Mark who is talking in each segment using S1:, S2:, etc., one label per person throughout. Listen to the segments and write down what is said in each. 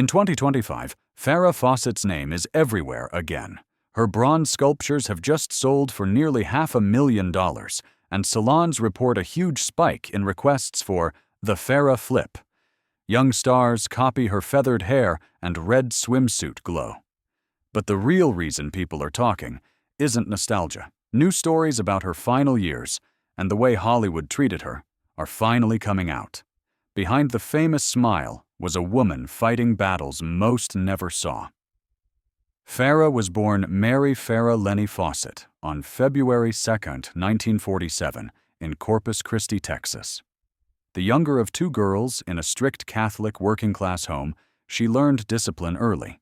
S1: In 2025, Farrah Fawcett's name is everywhere again. Her bronze sculptures have just sold for nearly $500,000, and salons report a huge spike in requests for the Farrah Flip. Young stars copy her feathered hair and red swimsuit glow. But the real reason people are talking isn't nostalgia. New stories about her final years and the way Hollywood treated her are finally coming out. Behind the famous smile was a woman fighting battles most never saw. Farrah was born Mary Farrah Lenny Fawcett on February 2, 1947, in Corpus Christi, Texas. The younger of two girls in a strict Catholic working-class home, she learned discipline early.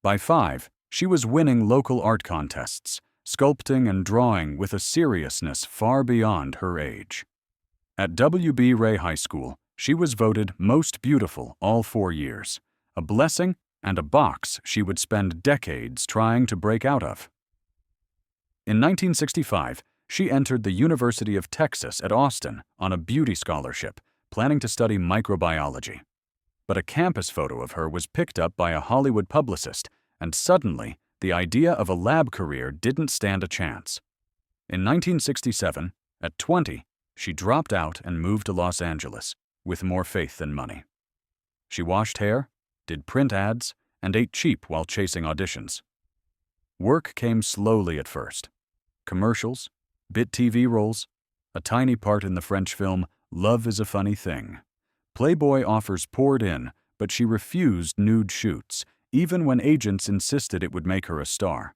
S1: By 5, she was winning local art contests, sculpting and drawing with a seriousness far beyond her age. At W.B. Ray High School, she was voted most beautiful all 4 years, a blessing and a box she would spend decades trying to break out of. In 1965, she entered the University of Texas at Austin on a beauty scholarship, planning to study microbiology. But a campus photo of her was picked up by a Hollywood publicist, and suddenly, the idea of a lab career didn't stand a chance. In 1967, at 20, she dropped out and moved to Los Angeles, with more faith than money. She washed hair, did print ads, and ate cheap while chasing auditions. Work came slowly at first. Commercials, bit TV roles, a tiny part in the French film Love is a Funny Thing. Playboy offers poured in, but she refused nude shoots, even when agents insisted it would make her a star.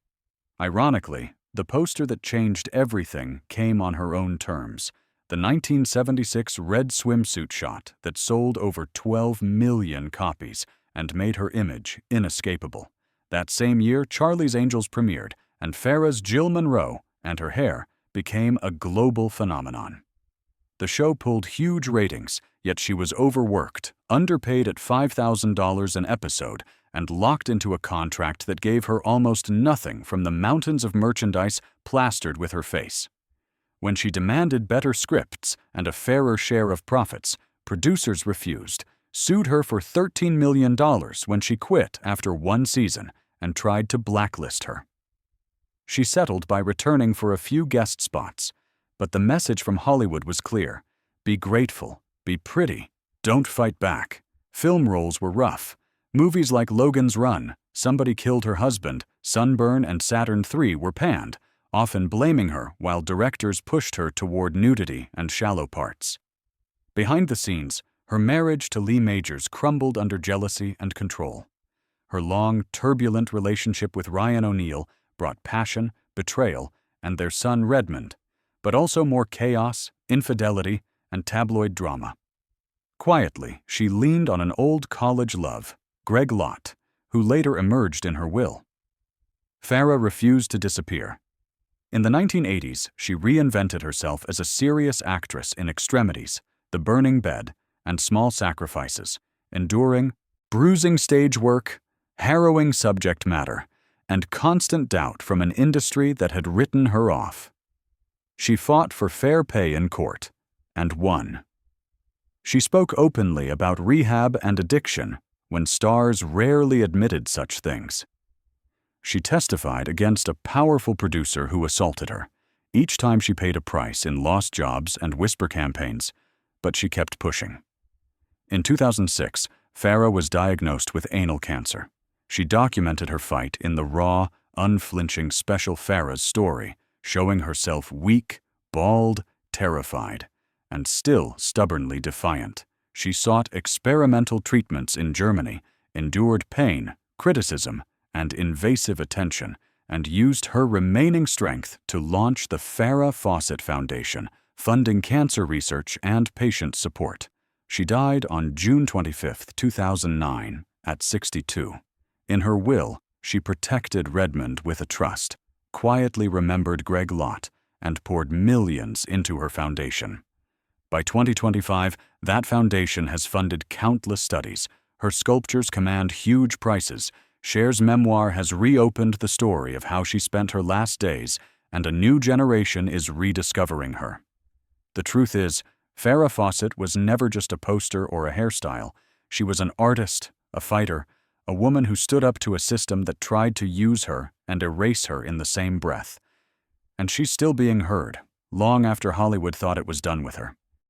S1: Ironically, the poster that changed everything came on her own terms. The 1976 red swimsuit shot that sold over 12 million copies and made her image inescapable. That same year, Charlie's Angels premiered, and Farrah's Jill Monroe and her hair became a global phenomenon. The show pulled huge ratings, yet she was overworked, underpaid at $5,000 an episode, and locked into a contract that gave her almost nothing from the mountains of merchandise plastered with her face. When she demanded better scripts and a fairer share of profits, producers refused, sued her for $13 million when she quit after 1 season, and tried to blacklist her. She settled by returning for a few guest spots, but the message from Hollywood was clear. Be grateful, be pretty, don't fight back. Film roles were rough. Movies like Logan's Run, Somebody Killed Her Husband, Sunburn, and Saturn III were panned, often blaming her while directors pushed her toward nudity and shallow parts. Behind the scenes, her marriage to Lee Majors crumbled under jealousy and control. Her long, turbulent relationship with Ryan O'Neal brought passion, betrayal, and their son Redmond, but also more chaos, infidelity, and tabloid drama. Quietly, she leaned on an old college love, Greg Lott, who later emerged in her will. Farrah refused to disappear. In the 1980s, she reinvented herself as a serious actress in Extremities, The Burning Bed, and Small Sacrifices, enduring bruising stage work, harrowing subject matter, and constant doubt from an industry that had written her off. She fought for fair pay in court, and won. She spoke openly about rehab and addiction when stars rarely admitted such things. She testified against a powerful producer who assaulted her, each time she paid a price in lost jobs and whisper campaigns, but she kept pushing. In 2006, Farrah was diagnosed with anal cancer. She documented her fight in the raw, unflinching Special Farrah's story, showing herself weak, bald, terrified, and still stubbornly defiant. She sought experimental treatments in Germany, endured pain, criticism, and invasive attention, and used her remaining strength to launch the Farrah Fawcett Foundation, funding cancer research and patient support. She died on June 25, 2009, at 62. In her will, she protected Redmond with a trust, quietly remembered Greg Lott, and poured millions into her foundation. By 2025, that foundation has funded countless studies. Her sculptures command huge prices. Cher's memoir has reopened the story of how she spent her last days, and a new generation is rediscovering her. The truth is, Farrah Fawcett was never just a poster or a hairstyle. She was an artist, a fighter, a woman who stood up to a system that tried to use her and erase her in the same breath. And she's still being heard, long after Hollywood thought it was done with her.